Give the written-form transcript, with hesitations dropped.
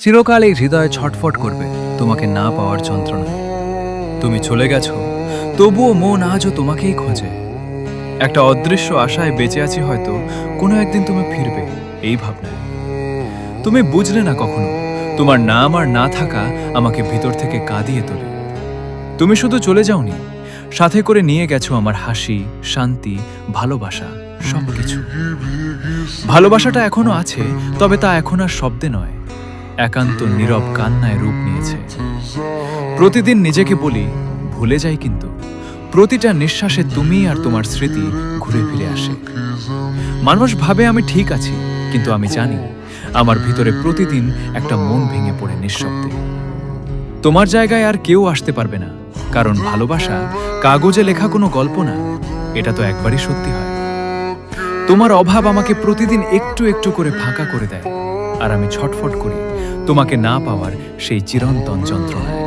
চিরকাল এই হৃদয়ে ছটফট করবে তোমাকে না পাওয়ার যন্ত্রণায়। তুমি চলে গেছো, তবুও মন আজও তোমাকেই খোঁজে। একটা অদৃশ্য আশায় বেঁচে আছি, হয়তো কোনো একদিন তুমি ফিরবে এই ভাবনায়। তুমি বুঝলে না কখনো তোমার নাম আর না থাকা আমাকে ভিতর থেকে কাঁদিয়ে তোলে। তুমি শুধু চলে যাওনি, সাথে করে নিয়ে গেছো আমার হাসি, শান্তি, ভালোবাসা, সবকিছু। ভালোবাসাটা এখনো আছে, তবে তা এখন আর শব্দে নয়, একান্ত নীরব কান্নায় রূপ নিয়েছে। প্রতিদিন নিজেকে বলি ভুলে যাই, কিন্তু প্রতিটা নিঃশ্বাসে তুমি আর তোমার স্মৃতি ঘুরে ফিরে আসে। মানুষ ভাবে আমি ঠিক আছি, কিন্তু আমি জানি আমার ভিতরে প্রতিদিন একটা মন ভেঙে পড়ে নিঃশব্দে। তোমার জায়গায় আর কেউ আসতে পারবে না, কারণ ভালোবাসা কাগজে লেখা কোনো গল্প না, এটা তো একবারই সত্যি হয়। তোমার অভাব আমাকে প্রতিদিন একটু একটু করে ফাঁকা করে দেয়, আর আমি ছটফট করি তোমাকে না পাওয়ার সেই চিরন্তন যন্ত্রণায়।